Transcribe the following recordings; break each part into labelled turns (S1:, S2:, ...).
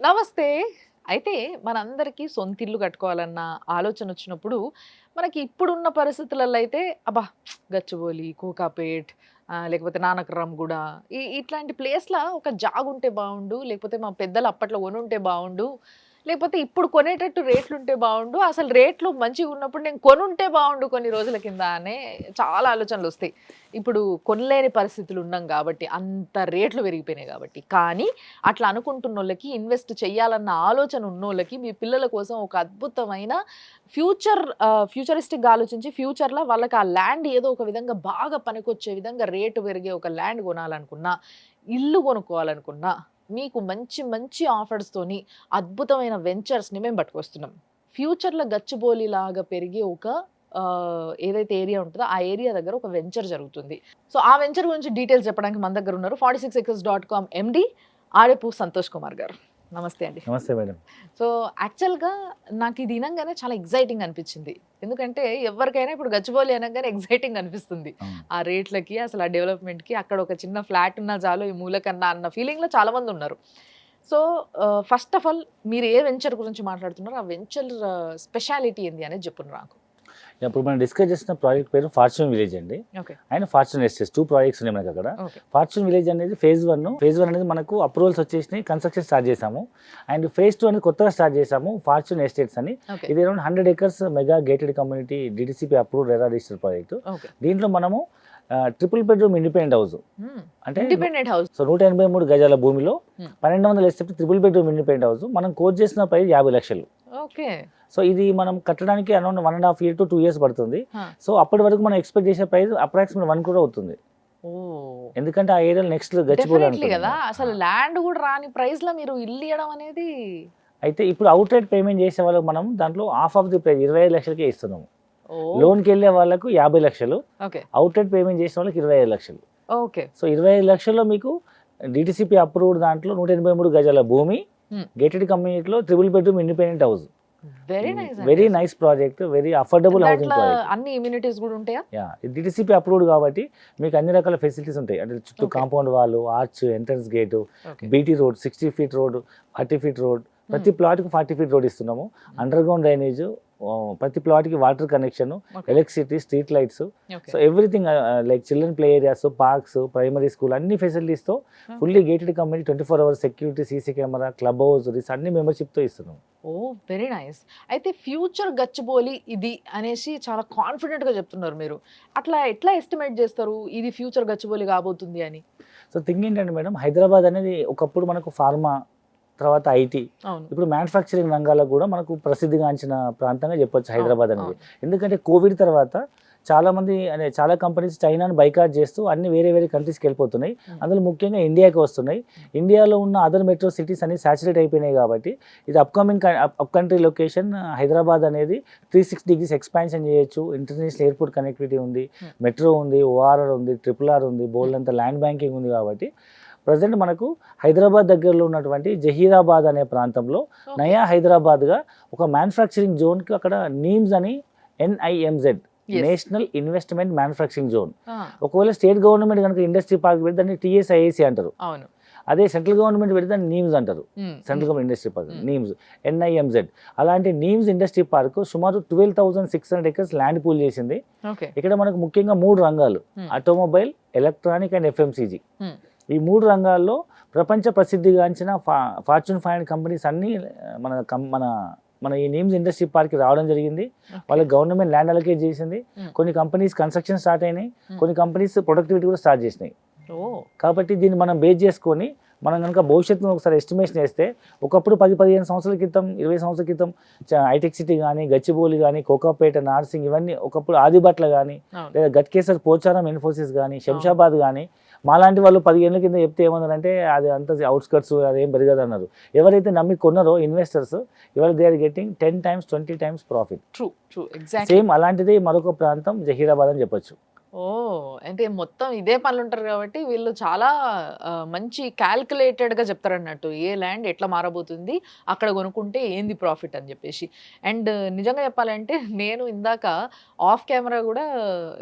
S1: నమస్తే. అయితే మనందరికీ సొంతిల్లు కట్టుకోవాలన్న ఆలోచనొచ్చినప్పుడు, మనకి ఇప్పుడున్న పరిస్థితులలో అయితే అబ్బా! గచ్చిబౌలి, కోకాపేట్ లేకపోతే నానక్రామ్‌గూడ ఇట్లాంటి ప్లేస్‌ల ఒక జాగుంటే బావుండు. లేకపోతే మా పెద్దలు అప్పట్లో కొనుంటే బావుండు. లేకపోతే ఇప్పుడు కొనేటట్టు రేట్లుంటే బావుండు. అసలు రేట్లు మంచిగున్నప్పుడు నేను కొనుంటే బావుండు కొన్ని రోజుల కింద అనే చాలా ఆలోచనలొస్తాయి. ఇప్పుడు కొనలేని పరిస్థితులు ఉన్నాం గాబట్టి, అంత రేట్లు పెరిగిపోయినాయి గాబట్టి. కానీ అట్లా అనుకుంటున్నోళ్ళకి, ఇన్వెస్ట్ చేయాలన్న ఆలోచన ఉన్నోళ్ళకి, మీ పిల్లల కోసం ఒక అద్భుతమైన ఫ్యూచరిస్టిక్‌గా ఆలోచించి ఫ్యూచర్‌లో వాళ్ళకి ఆ ల్యాండ్ ఏదో ఒక విధంగా బాగా పనికొచ్చే విధంగా రేటు పెరిగే ఒక ల్యాండ్ కొనాలనుకున్నా, ఇల్లు కొనుక్కోవాలనుకున్నా, మీకు మంచి మంచి ఆఫర్స్‌తోని అద్భుతమైన వెంచర్స్‌ని మేము పట్టుకొస్తున్నాం. ఫ్యూచర్‌లో గచ్చిబౌలిలాగా పెరిగే ఒక ఏదైతే ఏరియా ఉంటదో, ఆ ఏరియా దగ్గర ఒక వెంచర్ జరుగుతుంది. సో, ఆ వెంచర్ గురించి డీటెయిల్స్ చెప్పడానికి మన దగ్గర ఉన్నారు 46acres.com ఎండీ ఆడెపు సంతోష్ కుమార్ గారు. నమస్తే అండి.
S2: నమస్తే మేడం.
S1: సో, యాక్చువల్‌గా నాకిది ఇనంగానే చాలా ఎక్సైటింగ్ అనిపిచ్చింది. ఎందుకంటే ఎవరికైనా ఇప్పుడు గచ్చిబౌలి అనంగానే ఎక్సైటింగ్ అనిపిస్తుంది.
S2: అవును.
S1: ఆ రేట్లకి, అసలు ఆ డెవలప్‌మెంట్‌కి అక్కడ ఒక చిన్న ఫ్లాట్ ఉన్నా చాలు ఈ మూలకన్నా అన్న ఫీలింగ్‌లో చాలా మందున్నారు. సో, ఫస్ట్ ఆఫ్ ఆల్ మీరు ఏ వెంచర్ గురించి మాట్లాడుతున్నారో, ఆ వెంచర్ స్పెషాలిటీ ఏంది అనేది జెప్పుండి నాకు.
S2: ఇప్పుడు మనం డిస్కస్ చేసిన ప్రాజెక్ట్ పేరు ఫార్చ్యూన్ విలేజ్ అండి.
S1: Okay.
S2: And fortune estates 2 projects ఉన్నాయి మనకక్కడ.
S1: ఓకే.
S2: ఫార్చ్యూన్ విలేజ్ అనేది ఫేజ్ 1. ఫేజ్ 1 అనేది మనకు అప్రూవల్స్ వచ్చేసినాయి. కన్‌స్ట్రక్షన్ స్టార్ట్ చేసాము. అండ్ ఫేజ్ 2 అనేది కొత్తగా స్టార్ట్ చేసాము. ఫార్చ్యూన్ ఎస్టేట్స్ అని.
S1: ఓకే.
S2: ఇది around 100 acres mega gated community DTCP approved RERA registered project.
S1: Okay.
S2: దీంట్లో మనము ట్రిపుల్ బెడ్‌రూమ్ ఇండిపెండెంట్ హౌస్ అంటే
S1: ఇండిపెండెంట్ హౌస్.
S2: సో 183 గజాల భూమిలో
S1: హ్మ్.
S2: 1200 SFT triple bedroom independent house. మనం కోట్ చేసిన ప్రైస్ 50,00,000.
S1: ఓకే.
S2: సో ఇది మనం కట్టడానికి అరౌండ్ 1.5 ఇయర్ టు 2 ఇయర్స్ పడుతుంది.
S1: ఆ!
S2: సో అప్పటి వరకు మనం ఎక్స్‌పెక్ట్ చేసే ప్రైస్ అప్రాక్సిమేట్ 1 crore అవుతుంది.
S1: ఓహ్!
S2: ఎందుకంటే ఆ ఏరియాలో నెక్స్ట్ గచ్చిబౌలి
S1: డెఫినైట్‌లీ గదా!
S2: అనుకుంటున్నాం.
S1: అసలు ల్యాండ్ గూడా రాని ప్రైస్‌లో మీరు ఇల్లు ఇయ్యడం అనేది
S2: అయితే ఇప్పుడు అవుట్‌రైట్ పేమెంట్ చేసే వాళ్ళకి మనం దాంట్లో హాఫ్ ఆఫ్ ది ప్రైస్ 25,00,000కే ఇస్తున్నాము.
S1: ఓహ్!
S2: లోన్‌కెళ్ళే వాళ్ళకు 50,00,000,
S1: ఓకే.
S2: అవుట్‌రైట్ పేమెంట్ చేసిన వాళ్ళకి 25,00,000.
S1: ఓకే.
S2: సో 25,00,000లో మీకు డీటీసీపీ అప్రూవ్డ్ దాంట్లో 183 గజాల భూమి,
S1: హ్మ్.
S2: గేటెడ్ కమ్యూనిటీలో triple bedroom independent house.
S1: Very nice అండి.
S2: Very nice project. Very affordable housing
S1: దాంట్లో
S2: ప్రాజెక్ట్.
S1: అన్ని ఇమ్యూనిటీస్ గూడా ఉంటాయా?
S2: డీటీసీపీ అప్రూవ్డ్ కాబట్టి మీకు అన్ని రకాల ఫెసిలిటీస్ ఉంటాయి. అంటే చుట్టూ
S1: okay.
S2: Compound wall, arch, entrance gate,
S1: okay.
S2: BT road, 60 feet road, 40 feet road. ప్రతి ప్లాట్‌కి 40 ఫీట్ రోడ్ ఇస్తున్నాము. అండర్ గ్రౌండ్ డ్రైనేజ్, ప్రతి ప్లాట్‌కి water connection,
S1: okay.
S2: Electricity, street lights.
S1: Okay.
S2: So everything like children play areas, parks, primary school అన్ని ఫెసిలిటీస్‌తో fully gated community 24 hours security, CC camera, club house, అన్ని మెంబర్‌షిప్‌తో ఇస్తున్నాం.
S1: ఓహ్! Very nice. అయితే future Gachibowli ఇది అనేసి చాలా కాన్ఫిడెంట్‌గా చెప్తున్నారు మీరు. అట్లా ఎట్లా ఎస్టిమేట్ జేస్తారు? ఇది ఫ్యూచర్ గచ్చిబౌలి కాబోతుంది అని?
S2: సో థింగ్ ఏంటంటే మేడం, హైదరాబాద్ అనేది ఒకప్పుడు మనకు ఫార్మా, తర్వాత ఐటీ,
S1: అవును.
S2: ఇప్పుడు మ్యానుఫ్యాక్చరింగ్ రంగాలకు కూడా మనకు ప్రసిద్ధిగాంచిన ప్రాంతంగా చెప్పొచ్చు హైదరాబాద్
S1: అవును.
S2: అనేది.
S1: అవును.
S2: ఎందుకంటే కోవిడ్ తర్వాత చాలామంది చాలా కంపెనీస్ చైనాను బైకాట్ చేస్తూ అన్ని వేరే వేరే కంట్రీస్కి వెళ్ళిపోతున్నాయి. అందులో ముఖ్యంగా ఇండియాకి వస్తున్నాయి. ఇండియాలో ఉన్న అదర్ మెట్రో సిటీస్ అన్ని సాచురేట్ అయిపోయినాయి కాబట్టి ఇది అప్ కంట్రీ లొకేషన్. హైదరాబాద్ అనేది 360 డిగ్రీస్ ఎక్స్పాన్షన్ చేయొచ్చు. ఇంటర్నేషనల్ ఎయిర్పోర్ట్ కనెక్టివిటీ ఉంది, మెట్రో ఉంది, ఓఆర్ఆర్ ఉంది, ట్రిపుల్ ఆర్ ఉంది, బోల్డంత ల్యాండ్ బ్యాంకింగ్ ఉంది. కాబట్టి ప్రజెంట్ మనకు హైదరాబాద్ దగ్గరలో ఉన్నటువంటి జహీరాబాద్ అనే ప్రాంతంలో
S1: ఓకే.
S2: నయా హైదరాబాద్గా ఒక మ్యానుఫ్యాక్చరింగ్ జోన్కి అక్కడ నీమ్స్ అని, NIMZ,
S1: yes.
S2: National investment manufacturing zone.
S1: ఆ!
S2: ఒకవేళ స్టేట్ గవర్నమెంట్ కనుక ఇండస్ట్రీ పార్క్ పెడితే దాన్ని టీఎస్ఐఏసీ అంటారు.
S1: అవును.
S2: అదే సెంట్రల్ గవర్నమెంట్ పెడితే దాన్ని నీమ్స్ అంటారు.
S1: హ్మ్.
S2: సెంట్రల్ గవర్నమెంట్ ఇండస్ట్రీ పార్క్
S1: హ్మ్.
S2: నీమ్స్, ఎన్ఐఎంజెడ్. అలాంటి నీమ్స్ ఇండస్ట్రీ పార్క్ సుమారు 12,600 ఎకర్స్ ల్యాండ్ పూల్ చేసింది.
S1: ఓకే.
S2: ఇక్కడ మనకు ముఖ్యంగా 3 రంగాలు,
S1: హ్మ్.
S2: Automobile, electronic and FMCG.
S1: హ్మ్.
S2: ఈ 3 రంగాల్లో ప్రపంచ ప్రసిద్ధిగాంచిన ఫార్చ్యూన్ 500 కంపెనీస్ అన్నీ మన మన మన ఈ నీమ్స్ ఇండస్ట్రీ పార్క్కి రావడం జరిగింది.
S1: ఓకే.
S2: వాళ్ళకి గవర్నమెంట్ ల్యాండ్ అలొకేట్ చేసింది. కొన్ని కంపెనీస్ కన్స్ట్రక్షన్ స్టార్ట్ అయినాయి, కొన్ని కంపెనీస్ ప్రొడక్టివిటీ కూడా స్టార్ట్ చేసినాయి.
S1: ఓహ్!
S2: కాబట్టి దీన్ని మనం బేస్ చేసుకొని మనం కనుక భవిష్యత్తులో ఒకసారి ఎస్టిమేషన్ వేస్తే ఒకప్పుడు 10-15 సంవత్సరాల క్రితం, 20 సంవత్సరాల క్రితం హైటెక్ సిటీ కానీ, గచ్చిబౌలి కానీ, కోకాపేట, నార్సింగ్ ఇవన్నీ ఒకప్పుడు ఆదిబట్ల కానీ,
S1: అవును.
S2: లేదా గట్కేసర్, పోచారం, ఇన్ఫోసిస్ కానీ, శంషాబాద్ కానీ, మాలాంటి వాళ్ళు 10 ఏళ్ళ కింద చెప్తే ఏమన్నారంటే అది అంత అవుట్స్కట్స్, అదేం పెరగదు అన్నారు. ఎవరైతే నమ్మి కొన్నారో ఇన్వెస్టర్స్, ఇవాళ they are getting 10 times 20 times profit.
S1: True. True. Exactly.
S2: Same అలాంటిదే మరొక ప్రాంతం జహీరాబాద్ అని చెప్పొచ్చు.
S1: అంటే మొత్తం ఇదే పనులుంటారు కాబట్టి వీళ్ళు చాలా మంచి క్యాలిక్యులేటెడ్‌గా చెప్తారన్నట్టు. ఏ ల్యాండ్ ఎట్లా మారబోతుంది, అక్కడ కొనుక్కుంటే ఏంది ప్రాఫిట్ అని చెప్పేసి. అండ్ నిజంగా చెప్పాలంటే నేను ఇందాక ఆఫ్ కెమెరా గూడా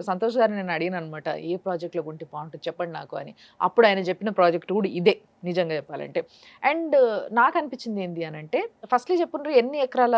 S1: సంతోష్ గారిని నేను అడిగాననమాట. ఏ ప్రాజెక్ట్‌లో కొంటే బావుంటది చెప్పండి నాకు అని. అప్పుడు ఆయన చెప్పిన ప్రాజెక్ట్ కూడా ఇదే నిజంగా చెప్పాలంటే. అండ్ నాకనిపించింది ఏంది అనంటే ఫస్ట్‌లీ చెప్పుండ్రి ఎన్ని ఎకరాల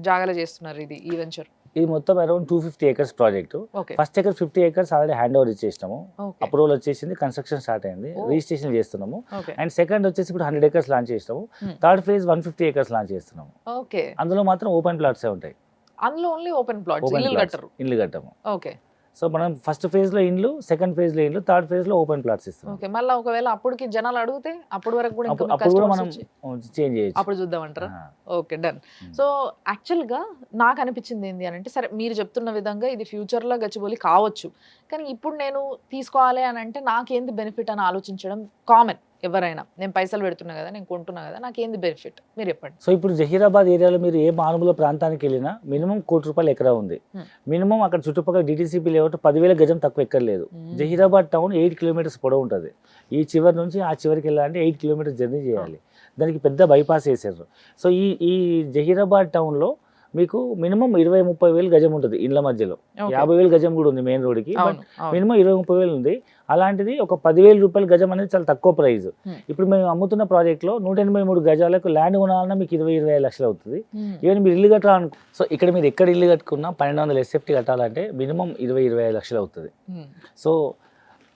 S1: జాగాలో చేస్తున్నారు ఈ వెంచర్?
S2: ఇది మొత్తం around 250 acres project.
S1: Okay.
S2: First acre 50 acres already hand over ఇచ్చేసినాము.
S1: ఓకే.
S2: అప్రూవల్ వచ్చేసింది. కన్‌స్ట్రక్షన్ స్టార్ట్ అయింది.
S1: ఓహ్!
S2: రిజిస్ట్రేషన్ చేస్తున్నాము.
S1: ఓకే.
S2: అండ్ సెకండ్ వచ్చేసి ఇప్పుడు 100 ఏకర్స్ లాంచ్ చేసినాము.
S1: Hmm.
S2: Third phase 150 acres launch చేస్తున్నాము.
S1: ఓకే.
S2: అందులో మాత్రం ఓపెన్ ప్లాట్సే ఉంటాయి.
S1: అందులో ఓన్లీ ఓపెన్ ప్లాట్స్.
S2: ఓపెన్
S1: ఇల్లులు
S2: ప్లాట్స్.
S1: కట్టరు.
S2: ఇల్లు కట్టము.
S1: ఓకే.
S2: సో మనం ఫస్ట్ ఫేజ్‌లో ఇండ్లు, సెకండ్ ఫేజ్‌లో ఇండ్లు, థర్డ్ ఫేజ్‌లో ఓపెన్ ప్లాట్స్ ఇస్తున్నాం.
S1: ఓకే. మళ్ళా ఒకవేళ అప్పటికి జనాలు అడిగితే అప్పటి వరకు కూడా ఇంకా
S2: అప్పుడు
S1: మీకు
S2: అప్పుడు కూడా మనం
S1: కస్టమర్స్ వచ్చి
S2: చేంజ్ చేయొచ్చు.
S1: అప్పుడు చూద్దామంటారా?
S2: ఆ!
S1: ఓకే. డన్.
S2: హ్మ్.
S1: సో, యాక్చువల్‌గా నాకనిపించింది ఏంది అనంటే, సరే మీరు చెప్తున్న విధంగా ఇది ఫ్యూచర్‌లో గచ్చిబౌలి కావచ్చు. కానీ ఇప్పుడు నేను తీసుకోవాలి అనంటే నాకేంది బెనిఫిట్ అని ఆలోచించడం కామన్ ఎవరైనా. నేను పైసలు పెడుతున్నా గదా! నేను కొంటున్నా గదా! నాకేంది బెనిఫిట్? మీరు చెప్పండి.
S2: సో ఇప్పుడు జహీరాబాద్ ఏరియాలో మీరు ఏ మారుమూల ప్రాంతానికి వెళ్ళినా మినిమం ₹1,00,00,000 ఎకరా ఉంది.
S1: హ్మ్.
S2: మినిమం అక్కడ చుట్టుపక్కల డీటీసీపీ లేఅవుట్ 10,000 గజం తక్కువ ఎక్కర్లేదు.
S1: హ్మ్.
S2: జహీరాబాద్ టౌన్ 8 కిలోమీటర్స్ పొడవు ఉంటుంది. ఈ చివరి నుంచి ఆ చివరికి వెళ్ళాలంటే 8 కిలోమీటర్స్ జర్నీ చేయాలి. దానికి పెద్ద బైపాస్ వేసారు. సో ఈ ఈ జహీరాబాద్ టౌన్‌లో మీకు మినిమం 20-30 వేలు గజం ఉంటుంది ఇండ్ల మధ్యలో.
S1: ఓకే.
S2: 50,000 గజం కూడా ఉంది మెయిన్ రోడ్‌కి. బట్
S1: అవును. అవును.
S2: మినిమం 20-30 వేలు ఉంది. అలాంటిది ఒక ₹10,000 గజం అనేది చాలా తక్కువ ప్రైస్.
S1: హ్మ్.
S2: ఇప్పుడు మేము అమ్ముతున్న ప్రాజెక్ట్‌లో 183 గజాలకు ల్యాండ్ కొనాలన్నా మీకు 20-25 లక్షలు అవుతుంది.
S1: హ్మ్.
S2: ఈవెన్ మీరు ఇల్లు కట్టాలనుకో సో ఇక్కడ మీరు ఎక్కడ ఇల్లు కట్టుకున్నా 1,200 ఎస్ఎఫ్టీ కట్టాలంటే మినిమం 20-25 లక్షలు అవుతుంది.
S1: హ్మ్.
S2: సో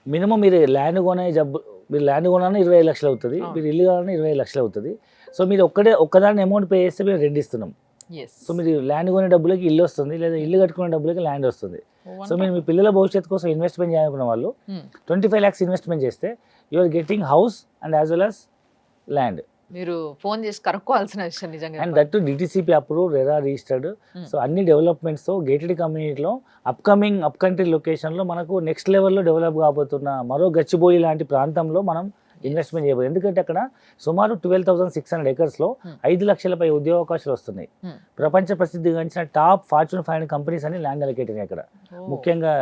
S2: మినిమం మీరు ల్యాండ్ కొనే మీరు ల్యాండ్ కొనాలన్నా 25 లక్షలు అవుతుంది.
S1: అవును.
S2: మీరు ఇల్లు కావాలన్నా 25 లక్షలు అవుతుంది. సో మీరు ఒక్కదాని అమౌంట్ పే చేస్తే మేము రెంట్ ఇస్తున్నాం.
S1: యెస్.
S2: సో మీరు ల్యాండ్ కొనే డబ్బులకి ఇల్లు వస్తుంది, లేదా ఇల్లు కట్టుకునే డబ్బులకి ల్యాండ్ వస్తుంది. సో మీరు మీ పిల్లల భవిష్యత్తు కోసం ఇన్వెస్ట్మెంట్ చేయాలనుకున్న వాళ్ళు
S1: హ్మ్.
S2: 25 lakhs ఇన్వెస్ట్మెంట్ చేస్తే you are getting house and as well as land.
S1: మీరు ఫోన్ చేసి కనుక్కోవాల్సిన విషయం నిజంగా
S2: అండ్
S1: చెప్పాలి.
S2: That to DTCP approve, RERA registered.
S1: Hmm.
S2: So అన్ని డెవలప్మెంట్స్తో గేటెడ్ కమ్యూనిటీలో అప్ కంట్రీ లొకేషన్లో మనకు నెక్స్ట్ లెవెల్లో డెవలప్ కాబోతున్న మరో గచ్చిబౌలి లాంటి ప్రాంతంలో మనం ఇన్వెస్ట్మెంట్ చేయబోదు. ఎందుకంటే అక్కడ సుమారు 12,600 ఎకర్స్లో
S1: Hmm.
S2: 5 లక్షలపై ఉద్యోగ అవకాశాలు వస్తున్నాయి.
S1: Hmm.
S2: ప్రపంచ ప్రసిద్ధిగాంచిన టాప్ ఫార్చ్యూన్ 500 కంపెనీస్ అని ల్యాండ్ అలొకేట్ అయినాయి అక్కడ.
S1: ఓ.
S2: ముఖ్యంగా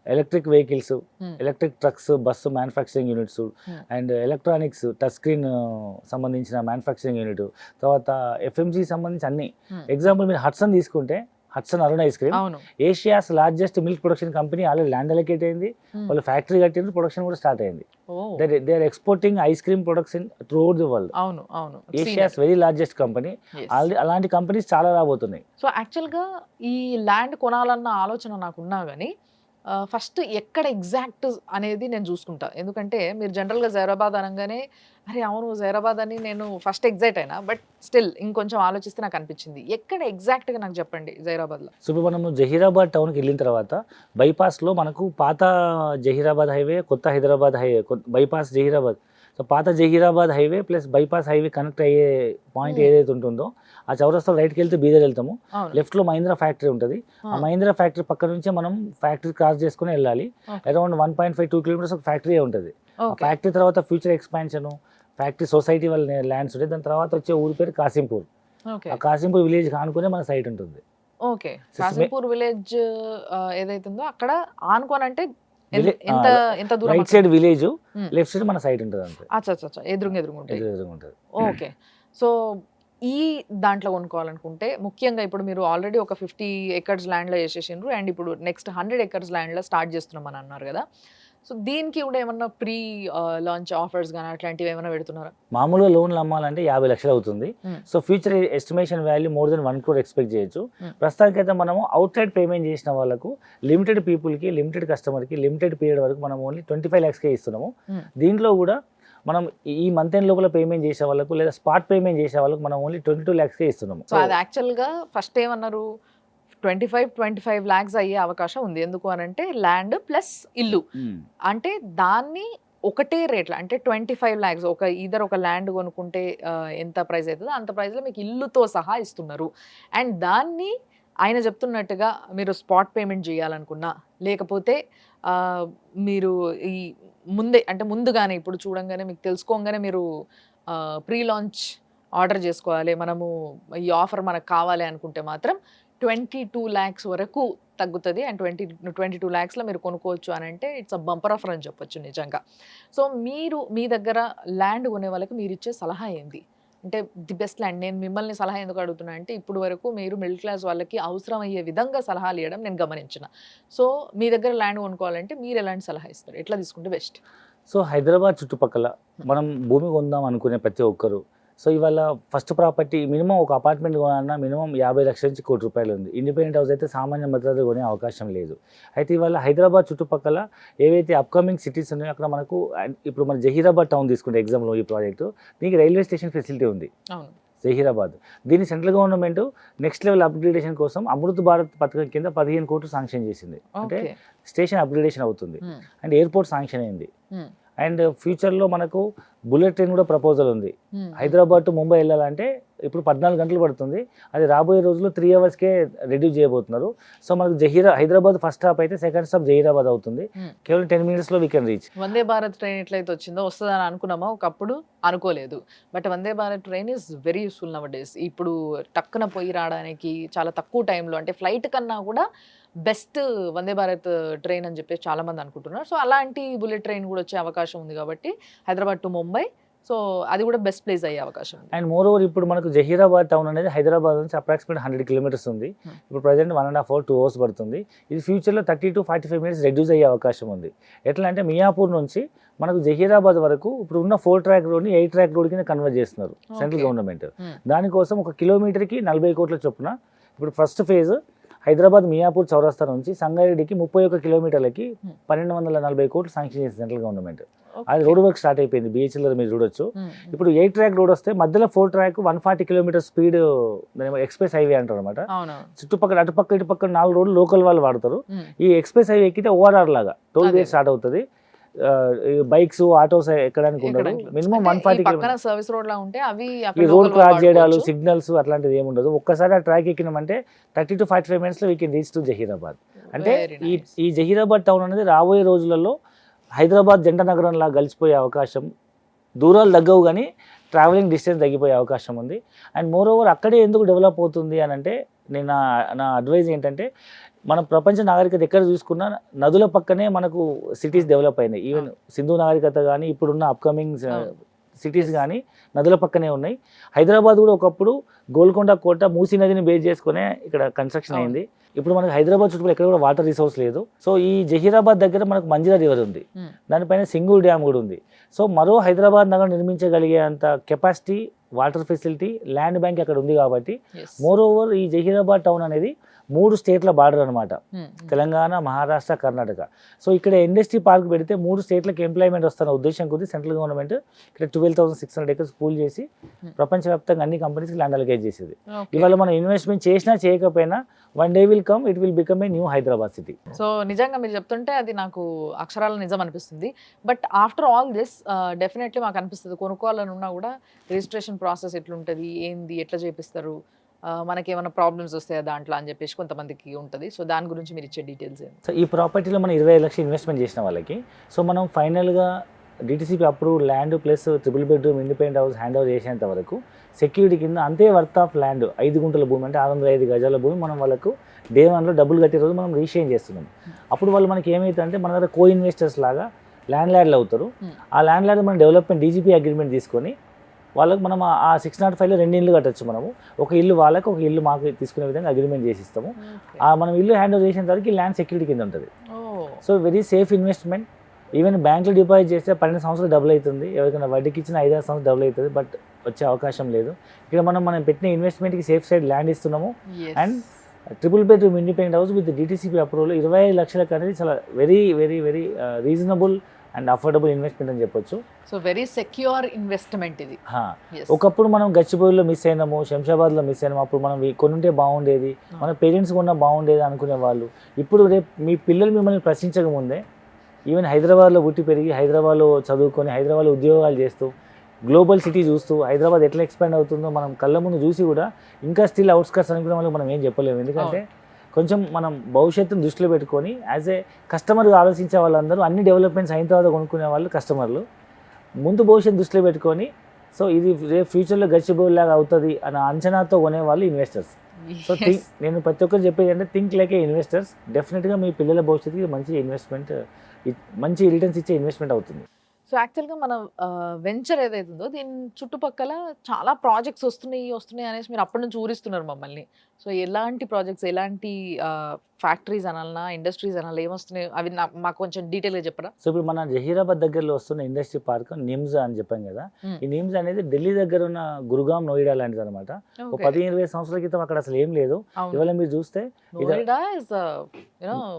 S2: electric vehicles,
S1: Hmm.
S2: Electric trucks, bus manufacturing units,
S1: Hmm.
S2: And electronics touch screen సంబంధించిన మ్యానుఫ్యాక్చరింగ్ యూనిట్, తర్వాత ఎఫ్ఎంజీ సంబంధించి అన్ని.
S1: Hmm.
S2: ఎగ్జాంపుల్ మీరు హట్సన్ తీసుకుంటే హట్సన్ అరుణ్ ఐస్ క్రీమ్
S1: అవును.
S2: Asia's largest milk production company, already land allocate అయింది.
S1: Hmm.
S2: వాళ్ళు ఫ్యాక్టరీ కట్టిండ్రు, ప్రొడక్షన్ కూడా స్టార్ట్ అయింది.
S1: Oh.
S2: They are exporting ice cream products in throughout the world.
S1: అవును. అవును.
S2: Asia's very largest company.
S1: Yes.
S2: Already అలాంటి companies చాలా రాబోతున్నాయి.
S1: సో యాక్చువల్‌గా ఈ ల్యాండ్ కొనాలన్న ఆలోచన నాకున్నా గానీ ఫస్ట్ ఎక్కడ ఎగ్జాక్ట్ అనేది నేను చూసుకుంటా. ఎందుకంటే మీరు జనరల్‌గా జైరాబాద్ అనంగానే అరే! అవును జైరాబాద్ అని నేను ఫస్ట్ ఎక్సైట్ అయినా. బట్ స్టిల్ ఇంకొంచెం ఆలోచిస్తే నాకు అనిపించింది. ఎక్కడ ఎగ్జాక్ట్‌గా నాకు చెప్పండి జైరాబాద్‌లో?
S2: సో ఇప్పుడు మనము జహీరాబాద్ టౌన్కి వెళ్ళిన తర్వాత బైపాస్లో మనకు పాత జహీరాబాద్ హైవే, కొత్త Hyderabad highway, bypass Zaheerabad. So పాత Zaheerabad highway plus bypass highway connect అయ్యే పాయింట్
S1: Hmm.
S2: ఏదైతే ఉంటుందో ఆ చౌరస్తాలో రైట్కి వెళ్తే బీదర్ వెళ్తాము.
S1: అవును.
S2: లెఫ్ట్లో మహీంద్రా ఫ్యాక్టరీ ఉంటుంది. ఆ
S1: ఆ.
S2: మహీంద్రా ఫ్యాక్టరీ పక్క నుంచే మనం ఫ్యాక్టరీ క్రాస్ చేసుకుని వెళ్ళాలి.
S1: ఓకే.
S2: అరౌండ్ 1.5-2 కిలోమీటర్స్ ఒక ఫ్యాక్టరీ ఉంటుంది. ఆ
S1: ఓకే.
S2: ఫ్యాక్టరీ తర్వాత ఫ్యూచర్ ఎక్స్పాన్షన్, ఫ్యాక్టరీ సొసైటీ వాళ్ళ ల్యాండ్స్ ఉంటాయి. దాని తర్వాత వచ్చే ఊరి పేరు కాసింపూర్.
S1: ఓకే.
S2: ఆ కాసింపూర్ విలేజ్ కానుకునే మన సైట్ ఉంటుంది.
S1: ఓకే. కాసింపూర్ విలేజ్ ఏదైతే ఉందో అక్కడ ఆనుకోనంటే ఎంత ఎంత దూరం
S2: రైట్
S1: అక్కడ?
S2: Side village,
S1: Hmm.
S2: Left side మన సైట్ ఉంటుంది అంతే.
S1: అచ్చచ్చచ్చ. ఎదురుంగా ఉంటాయి.
S2: ఎదురుగా ఉంటుంది.
S1: ఓకే. సో ఈ దాంట్లో కొనుక్కోవాలనుకుంటే ముఖ్యంగా ఇప్పుడు మీరు ఆల్రెడీ ఒక 50 ఎకర్స్ ల్యాండ్‌లో చేసేసిండ్రు. అండ్ ఇప్పుడు నెక్స్ట్ 100 ఎకర్స్ ల్యాండ్‌లో స్టార్ట్ చేస్తున్నామని అన్నారు కదా! సో దీనికి కూడా ఏమన్నా లాంచ్ ఆఫర్స్ గాని అట్లాంటివి ఏమైనా పెడుతున్నారా?
S2: మామూలుగా లోన్లు అమ్మాలంటే 50 లక్షలు అవుతుంది.
S1: Hmm.
S2: So future estimation value more than 1 crore expect చేయొచ్చు.
S1: Hmm.
S2: ప్రస్తుతానికైతే మనము అవుట్సైడ్ పేమెంట్ చేసిన వాళ్ళకు లిమిటెడ్ పీపుల్కి, లిమిటెడ్ కస్టమర్కి, లిమిటెడ్ పీరియడ్ వరకు మనం ఓన్లీ 25 lakhsకే ఇస్తున్నాము.
S1: Hmm.
S2: దీంట్లో కూడా మనం ఈ మంత్ ఎండ్ లోపల పేమెంట్ చేసే వాళ్ళకు లేదా స్పాట్ పేమెంట్ చేసే వాళ్ళకు మనం ఓన్లీ 22 lakhsకే ఇస్తున్నాము.
S1: సో అది యాక్చువల్‌గా ఫస్ట్ ఏమన్నారు 25 lakhs అయ్యే అవకాశం ఉంది. ఎందుకు అనంటే ల్యాండ్ ప్లస్ ఇల్లు. అంటే దాన్ని ఒకటే రేట్‌లో అంటే 25 lakhs ఒక ల్యాండ్ కొనుక్కుంటే ఎంత ప్రైస్ అయితదో అంత ప్రైస్‌లో మీకు ఇల్లుతో సహా ఇస్తున్నారు. అండ్ దాన్ని ఆయన చెప్తున్నట్టుగా మీరు స్పాట్ పేమెంట్ చేయాలనుకున్నా, లేకపోతే మీరు ఈ ముందుగానే ఇప్పుడు చూడంగానే మీకు తెలుసుకోంగానే మీరు ప్రీ లాంచ్ ఆర్డర్ చేసుకోవాలి. మనము ఈ ఆఫర్ మనకు కావాలి అనుకుంటే మాత్రం 22 lakhs వరకు తగ్గుతది. అండ్ 22 lakhsలో మీరు కొనుక్కోవచ్చు అని అంటే ఇట్స్ అ బంపర్ ఆఫర్ అని చెప్పొచ్చు నిజంగా. సో మీరు మీ దగ్గర ల్యాండ్ కొనే వాళ్ళకి మీరిచ్చే సలహా ఏంది? అంటే ది బెస్ట్ ల్యాండ్. నేను మిమ్మల్ని సలహా ఎందుకు అడుగుతున్నా అంటే ఇప్పుడు వరకు మీరు మిడిల్ క్లాస్ వాళ్ళకి అవసరమయ్యే విధంగా సలహాలు ఇవ్వడం నేను గమనించిన. సో మీ దగ్గర ల్యాండ్ కొనుక్కోవాలంటే మీరు ఎలాంటి సలహా ఇస్తారు? ఎట్లా తీసుకుంటే బెస్ట్?
S2: సో హైదరాబాద్ చుట్టుపక్కల మనం భూమి కొందాం అనుకునే ప్రతి ఒక్కరు, సో ఇవాళ ఫస్ట్ ప్రాపర్టీ మినిమం ఒక అపార్ట్మెంట్ కొనాలన్నా మినిమం 50 లక్షల నుంచి ₹1,00,00,000 ఉంది. ఇండిపెండెంట్ హౌస్ అయితే సామాన్య మధ్యతరగతి కొనే అవకాశం లేదు. అయితే ఇవాళ హైదరాబాద్ చుట్టుపక్కల ఏవైతే అప్కమింగ్ సిటీస్ ఉన్నాయో అక్కడ మనకు ఇప్పుడు మన జహీరాబాద్ టౌన్ తీసుకుంటే ఎగ్జాంపుల్ ఈ ప్రాజెక్టు, దీనికి రైల్వే స్టేషన్ ఫెసిలిటీ ఉంది.
S1: అవును.
S2: జహీరాబాద్ దీన్ని central government next level upgradation కోసం అమృత్ భారత్ పథకం కింద 15 కోట్లు శాంక్షన్ చేసింది. అంటే
S1: ఓకే.
S2: స్టేషన్ అప్గ్రేడేషన్ అవుతుంది
S1: హ్మ్.
S2: అండ్ ఎయిర్పోర్ట్ శాంక్షన్ అయింది.
S1: హ్మ్.
S2: అండ్ ఫ్యూచర్లో మనకు బుల్లెట్ ట్రైన్ కూడా ప్రపోజల్ ఉంది.
S1: హ్మ్.
S2: హైదరాబాద్ టు ముంబై వెళ్ళాలంటే ఇప్పుడు 14 గంటలు పడుతుంది, అది రాబోయే రోజుల్లో 3 అవర్స్కే రెడ్యూస్ చేయబోతున్నారు. సో మనకు హైదరాబాద్ ఫస్ట్ స్టాప్ అయితే సెకండ్ స్టాప్ జహీరాబాద్ అవుతుంది.
S1: Hmm.
S2: కేవలం 10 minutesలో we can reach.
S1: Vande Bharat train ఎట్లయితే వచ్చిందో వస్తుందని అనుకున్నామా ఒకప్పుడు, అనుకోలేదు. But Vande Bharat train is very useful nowadays. ఇప్పుడు టక్కున పోయి రావడానికి చాలా తక్కువ టైంలో, అంటే ఫ్లైట్ కన్నా కూడా బెస్ట్ వందే భారత్ ట్రైన్ అని చెప్పేసి చాలా మంది అనుకుంటున్నారు. సో అలాంటి బుల్లెట్ ట్రైన్ కూడా వచ్చే అవకాశం ఉంది కాబట్టి హైదరాబాద్ టు ముంబై, సో అది కూడా బెస్ట్ ప్లేస్ అయ్యే అవకాశం ఉంది.
S2: అండ్ మోర్ ఓవర్ ఇప్పుడు మనకు జహీరాబాద్ టౌన్ అనేది హైదరాబాద్ నుంచి అప్రాక్సిమేట్ 100 kilometers ఉంది. ఇప్పుడు ప్రజెంట్ 1.5 hours 2 hours పడుతుంది. ఇది ఫ్యూచర్లో 30 to 45 minutes రెడ్యూస్ అయ్యే అవకాశం ఉంది. ఎట్లా అంటే మియాపూర్ నుంచి మనకు జహీరాబాద్ వరకు ఇప్పుడు ఉన్న 4-track రోడ్ని 8-track రోడ్ కింద కన్వర్ట్ చేస్తున్నారు సెంట్రల్ గవర్నమెంట్. దానికోసం 1 kilometerకి 40 కోట్ల చొప్పున ఇప్పుడు ఫస్ట్ ఫేజ్ హైదరాబాద్ మియాపూర్ చౌరస్తా నుంచి సంగారెడ్డికి 31 kilometerలకి 1240 కోట్లు శాంక్షన్ చేసింది సెంట్రల్ గవర్నమెంట్. అది రోడ్ వర్క్ స్టార్ట్ అయిపోయింది. BHL మీరు చూడొచ్చు. ఇప్పుడు 8-track రోడ్ వస్తే మధ్యలో 4-track 140 kilometers speed express highway అంటారు అనమాట. చుట్టుపక్కల అటుపక్క ఇటుపక్క 4 రోడ్లు లోకల్ వాళ్ళు వాడతారు. ఈ ఎక్స్ప్రెస్ హైవే ఎక్కితే ORR లాగా టోల్ గేట్ స్టార్ట్ అవుతుంది. బైక్స్ ఆటోస్ ఎక్కడానికి ఉండదు. మినిమం 140 kilometers
S1: సర్వీస్ రోడ్ లా ఉంటే అవి
S2: ఈ రోడ్ క్రాస్ చేయడాలు సిగ్నల్స్ అట్లాంటిది ఏమి ఉండదు. ఒక్కసారి ఆ ట్రాక్ ఎక్కినామంటే 30 to 45 minutesలో we can reach to Zaheerabad. అంటే ఈ జహీరాబాద్ టౌన్ అనేది రాబోయే రోజులలో హైదరాబాద్ జంట నగరంలా కలిసిపోయే అవకాశం, దూరాలు తగ్గవు కానీ ట్రావెలింగ్ డిస్టెన్స్ తగ్గిపోయే అవకాశం ఉంది. అండ్ మోర్ ఓవర్ అక్కడే ఎందుకు డెవలప్ అవుతుంది అని అంటే నా అడ్వైజ్ ఏంటంటే మన ప్రపంచ నాగరికత ఎక్కడ చూసుకున్నా నదుల పక్కనే మనకు సిటీస్ డెవలప్ అయినాయి. ఈవెన్ సింధు నాగరికత కానీ ఇప్పుడున్న అప్కమింగ్ సిటీస్ కానీ నదుల పక్కనే ఉన్నాయి. హైదరాబాద్ కూడా ఒకప్పుడు గోల్కొండ కోట మూసీ నదిని బేస్ చేసుకునే ఇక్కడ కన్స్ట్రక్షన్ అయింది. ఇప్పుడు మనకు హైదరాబాద్ చుట్టూ ఎక్కడ కూడా వాటర్ రిసోర్స్ లేదు. సో ఈ జహీరాబాద్ దగ్గర మనకు మంజిరా రివర్ ఉంది, దానిపైన సింగూర్ డ్యామ్ కూడా ఉంది. సో మరో హైదరాబాద్ నగరం నిర్మించగలిగే అంత capacity, water facility, land bank అక్కడ ఉంది కాబట్టి మోర్ ఓవర్ ఈ జహీరాబాద్ టౌన్ అనేది 3 స్టేట్ల బార్డర్ అనమాట, తెలంగాణ, మహారాష్ట్ర, కర్ణాటక. సో ఇక్కడ ఇండస్ట్రీ పార్క్ పెడితే 3 స్టేట్లకు ఎంప్లాయ్మెంట్ వస్తున్న ఉద్దేశం కొద్ది సెంట్రల్ గవర్నమెంట్ ఇక్కడ 12,600 acres పూల్ చేసి ప్రపంచవ్యాప్తంగా అన్ని కంపెనీస్కి ల్యాండ్ అలొకేట్ చేసేది. ఇవాళ మనం ఇన్వెస్ట్మెంట్ చేసినా చేయకపోయినా one day will come, it will become a new Hyderabad city.
S1: So నిజంగా మీరు చెప్తుంటే అది నాకు అక్షరాల నిజం అనిపిస్తుంది. But after all this definitely మాకు అనిపిస్తుంది కొనుక్కోవాలని ఉన్నా కూడా రిజిస్ట్రేషన్ ప్రాసెస్ ఎట్లుంటుంది, ఏంది, ఎట్లా చేపిస్తారు, మనకి ఏమైనా ప్రాబ్లమ్స్ వస్తాయా దాంట్లో అని చెప్పేసి కొంతమందికి ఉంటుంది. సో దాని గురించి మీరు ఇచ్చే డీటెయిల్స్ ఏంటి?
S2: సో ఈ ప్రాపర్టీలో మనం 25 లక్షలు ఇన్వెస్ట్మెంట్ చేసిన వాళ్ళకి సో మనం ఫైనల్గా DTCP approve land plus 3 bedroom independent house hand over చేసేంత వరకు సెక్యూరిటీ కింద అంతే వర్త్ ఆఫ్ ల్యాండ్ 5 గుంటల భూమి అంటే 605 గజాల భూమి మనం వాళ్ళకు డే 1లో డబ్బులు కట్టే రోజు మనం రిజిస్ట్రేషన్ చేస్తున్నాం. అప్పుడు వాళ్ళు మనకి ఏమవుతుందంటే మన దగ్గర కో ఇన్వెస్టర్స్ లాగా ల్యాండ్ లార్డ్లు అవుతారు. ఆ ల్యాండ్ లార్డ్ మనం డెవలప్మెంట్ DGP అగ్రిమెంట్ తీసుకొని వాళ్ళకి మనం ఆ 605లో 2 ఇళ్ళు కట్టచ్చు. మనము ఒక ఇల్లు వాళ్ళకి, ఒక ఇల్లు మాకు తీసుకునే విధంగా అగ్రిమెంట్ చేసి ఇస్తాము. మనం ఇల్లు హ్యాండ్ ఓవర్ చేసిన తర్వాత ల్యాండ్ సెక్యూరిటీ కింద ఉంటుంది. So very safe investment. Even బ్యాంకులో డిపాజిట్ చేస్తే 12 సంవత్సరాలు డబుల్ అవుతుంది, ఎవరికైనా వడ్డీకి ఇచ్చిన 5-6 సంవత్సరాలు డబుల్ అవుతుంది. బట్ వచ్చే అవకాశం లేదు. ఇక్కడ మనం పెట్టిన ఇన్వెస్ట్మెంట్కి సేఫ్ సైడ్ ల్యాండ్ ఇస్తున్నాము. And 3 bedroom independent house with DTCP approval 25 లక్షలకు అనేది చాలా very very very reasonable and affordable investment అని చెప్పొచ్చు.
S1: సో వెరీ సెక్యూర్ ఇన్వెస్ట్మెంట్ ఇది.
S2: ఒకప్పుడు మనం గచ్చిబౌలిలో మిస్ అయినాము, శంషాబాద్లో మిస్ అయినాము, అప్పుడు మనం కొనుంటే బాగుండేది, మన పేరెంట్స్ కొన్నా బాగుండేది అనుకునే వాళ్ళు ఇప్పుడు రేపు మీ పిల్లలు మిమ్మల్ని ప్రశ్నించకముందే ఈవెన్ హైదరాబాద్లో పుట్టి పెరిగి హైదరాబాద్లో చదువుకొని హైదరాబాద్లో ఉద్యోగాలు చేస్తూ గ్లోబల్ సిటీ చూస్తూ హైదరాబాద్ ఎట్లా ఎక్స్పాండ్ అవుతుందో మనం కళ్ళ ముందు చూసి కూడా ఇంకా స్టిల్ అవుట్స్కట్స్ అనుకునే వాళ్ళు మనం ఏం చెప్పలేము. ఎందుకంటే కొంచెం మనం భవిష్యత్తును దృష్టిలో పెట్టుకొని యాజ్ ఏ కస్టమర్గా ఆలోచించే వాళ్ళందరూ అన్ని డెవలప్మెంట్స్ అయిన తర్వాత కొనుక్కునే వాళ్ళు కస్టమర్లు, ముందు భవిష్యత్తు దృష్టిలో పెట్టుకొని సో ఇది రేపు ఫ్యూచర్లో గచ్చిబౌలి లాగా అవుతుంది అన్న అంచనాతో కొనేవాళ్ళు ఇన్వెస్టర్స్. సో నేను ప్రతి ఒక్కరు చెప్పేది అంటే థింక్ లైక్ ఏ ఇన్వెస్టర్స్. డెఫినెట్గా మీ పిల్లల భవిష్యత్తుకి మంచి ఇన్వెస్ట్మెంట్, మంచి రిటర్న్స్ ఇచ్చే ఇన్వెస్ట్మెంట్ అవుతుంది.
S1: సో యాక్చువల్గా మన వెంచర్ ఏదైతే ఉందో దీని చుట్టుపక్కల చాలా ప్రాజెక్ట్స్ వస్తున్నాయి అనేసి మీరు అప్పటి నుంచి ఊరిస్తున్నారు మమ్మల్ని. సో ఎలాంటి ప్రాజెక్ట్స్, ఎలాంటి ఫ్యాక్టరీస్ అనాలన్నా, ఇండస్ట్రీస్ అనాలి, ఏమొస్తున్నాయి అవి మాకు కొంచెం డీటెయిల్గా చెప్పరా?
S2: సో ఇప్పుడు మన జహీరాబాద్ దగ్గరలో వస్తున్న ఇండస్ట్రీ పార్క్ నిమ్స్ అని చెప్పాం కదా. ఈ నిమ్స్ అనేది ఢిల్లీ దగ్గర ఉన్న గురుగాం, నోయిడా లాంటిది అనమాట. ఒక 15-20 సంవత్సరాల క్రితం అక్కడ అసలు ఏం లేదు. ఇవాళ మీరు చూస్తే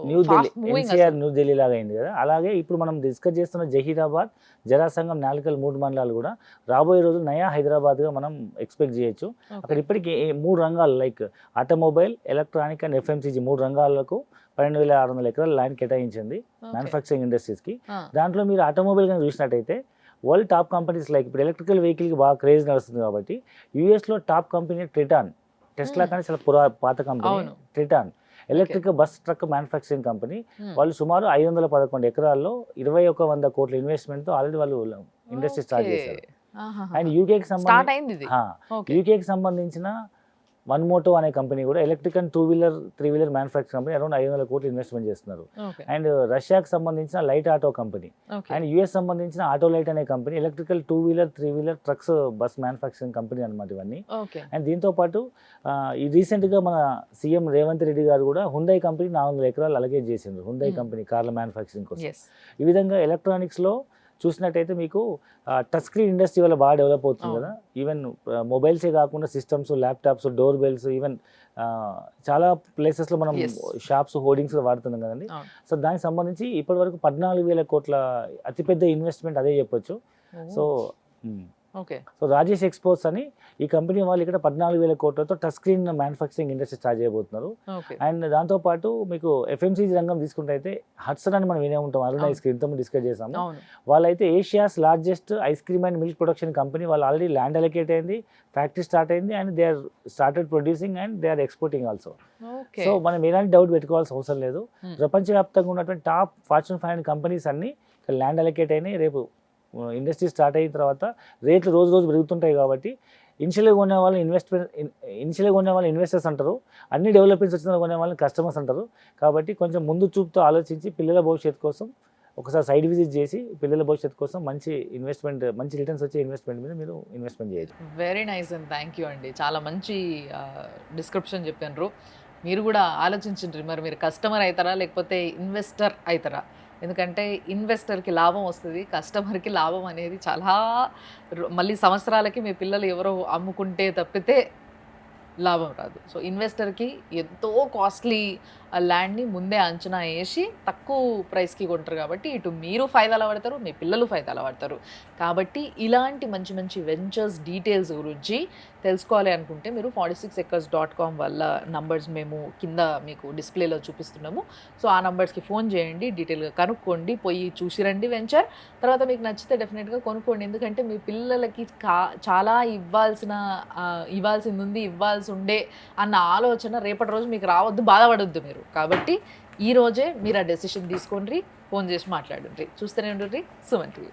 S2: New Delhi, NCR New Delhi లాగా అయింది కదా. అలాగే ఇప్పుడు మనం డిస్కస్ చేస్తున్న జహీరాబాద్, జరాసంగం, నాల్కల్ 3 మండలాలు కూడా రాబోయే రోజులు నయా హైదరాబాద్గా మనం ఎక్స్పెక్ట్ చేయొచ్చు. అక్కడ ఇప్పటికీ 3 రంగాలు like automobile, electronic and FMCG 3 రంగాలకు 12,600 ఎకరాల ల్యాండ్ కేటాయించింది మ్యానుఫ్యాక్చరింగ్ ఇండస్ట్రీస్కి. దాంట్లో మీరు ఆటోమొబైల్ కానీ చూసినట్టయితే వరల్డ్ టాప్ కంపెనీస్ లైక్ ఇప్పుడు ఎలక్ట్రికల్ వెహికల్కి బాగా క్రేజ్ నడుస్తుంది కాబట్టి యూఎస్లో టాప్ కంపెనీ ట్రిటాన్, టెస్లా కానీ చాలా పాత company Triton, electric bus truck manufacturing company. వాళ్ళు సుమారు 511 ఎకరాల్లో 21,000 కోట్ల ఇన్వెస్ట్మెంట్తో ఆల్రెడీ వాళ్ళు ఇండస్ట్రీ స్టార్ట్ చేశారు. అండ్ యూకేకి సంబంధించిన వన్ మోటో అనే కంపెనీ కూడా electric and two wheeler three wheeler manufacturing company around 500 కోట్లు ఇన్వెస్ట్మెంట్ చేస్తున్నారు. అండ్ రష్యాకి సంబంధించిన Light Auto company and US సంబంధించిన ఆటో లైట్ అనే company electrical two wheeler three wheeler trucks bus manufacturing company అనమాట ఇవన్నీ. అండ్ దీంతో పాటు ఈ రీసెంట్గా మన సీఎం రేవంత్ రెడ్డి గారు కూడా హుండై కంపెనీ 400 ఎకరాలు అలగేట్ చేసిండ్రు. హుండై కంపెనీ కార్ల మ్యానుఫ్యాక్చరింగ్ కోసం. ఈ విధంగా ఎలక్ట్రానిక్స్లో చూసినట్టయితే మీకు టచ్ స్క్రీన్ ఇండస్ట్రీ వల్ల బాగా డెవలప్ అవుతుంది కదా. ఈవెన్ మొబైల్సే కాకుండా systems, laptops, door bells, even చాలా ప్లేసెస్లో మనం షాప్స్, హోర్డింగ్స్ వాడుతున్నాం కదండి. సో దానికి సంబంధించి ఇప్పటి వరకు 14,000 కోట్ల అతిపెద్ద ఇన్వెస్ట్మెంట్ అదే చెప్పొచ్చు. సో సో రాజేష్ ఎక్స్పోర్ట్స్ అని ఈ కంపెనీ వాళ్ళు ఇక్కడ 14,000 కోట్లతో touch screen manufacturing industry start చేయబోతున్నారు. అండ్ దాంతోపాటు మీకు ఎఫ్ఎంసీజీ రంగం తీసుకుంటే అయితే హట్సన్ అని మనం వినే ఉంటాం, అరుణ్ ఐస్ క్రీమ్ తో డిస్కస్ చేసాము. వాళ్ళైతే Asia's largest ice cream and milk production company. వాళ్ళు ఆల్రెడీ ల్యాండ్ అలొకేట్ అయింది, ఫ్యాక్టరీ స్టార్ట్ అయింది and they are started producing and they are exporting also. So మనం ఎలాంటి డౌట్ పెట్టుకోవాల్సిన అవసరం లేదు. ప్రపంచవ్యాప్తంగా ఉన్నటువంటి టాప్ Fortune 500 కంపెనీస్ అన్ని ల్యాండ్ అలొకేట్ అయినాయి. రేపు ఇండస్ట్రీ స్టార్ట్ అయిన తర్వాత రేట్లు రోజు పెరుగుతుంటాయి కాబట్టి ఇనిషియల్గా కొనే వాళ్ళు ఇన్వెస్టర్స్ అంటారు, అన్ని డెవలప్మెంట్స్ వచ్చిన కొనే వాళ్ళని కస్టమర్స్ అంటారు. కాబట్టి కొంచెం ముందు చూపుతో ఆలోచించి పిల్లల భవిష్యత్తు కోసం ఒకసారి సైడ్ విజిట్ చేసి పిల్లల భవిష్యత్తు కోసం మంచి ఇన్వెస్ట్మెంట్, మంచి రిటర్న్స్ వచ్చే ఇన్వెస్ట్మెంట్ మీద మీరు ఇన్వెస్ట్మెంట్ చేయొచ్చు.
S1: Very nice and thank you అండి. చాలా మంచి డిస్క్రిప్షన్ చెప్పారు. మీరు కూడా ఆలోచించండి, మరి మీరు కస్టమర్ అవుతారా లేకపోతే ఇన్వెస్టర్ అవుతారా? ఎందుకంటే ఇన్వెస్టర్కి లాభం వస్తుంది, కస్టమర్కి లాభం అనేది చాలా మళ్ళీ సంవత్సరాలకి మీ పిల్లలు ఎవరో అమ్ముకుంటే తప్పితే లాభం రాదు. సో ఇన్వెస్టర్కి ఎంతో కాస్ట్లీ ల్యాండ్ని ముందే అంచనా వేసి తక్కువ ప్రైస్కి కొంటారు కాబట్టి ఇటు మీరు ఫైదాలు పడతారు, మీ పిల్లలు ఫైదాలు పడతారు. కాబట్టి ఇలాంటి మంచి మంచి వెంచర్స్ డీటెయిల్స్ గురించి తెలుసుకోవాలి అనుకుంటే మీరు 46acres.com వల్ల నంబర్స్ మేము కింద మీకు డిస్ప్లేలో చూపిస్తున్నాము. సో ఆ నంబర్స్కి ఫోన్ చేయండి, డీటెయిల్గా కనుక్కోండి, పోయి చూసిరండి వెంచర్. తర్వాత మీకు నచ్చితే డెఫినెట్గా కొనుక్కోండి. ఎందుకంటే మీ పిల్లలకి చాలా ఇవ్వాల్సింది ఉంది, ఇవ్వాల్సి ఉండే అన్న ఆలోచన రేపటి రోజు మీకు రావద్దు, బాధపడొద్దు మీరు. కాబట్టి ఈ రోజే మీరు ఆ డెసిషన్ తీసుకోండి, ఫోన్ చేసి మాట్లాడండి. చూస్తూనే ఉండండి సుమన్ టీవీ.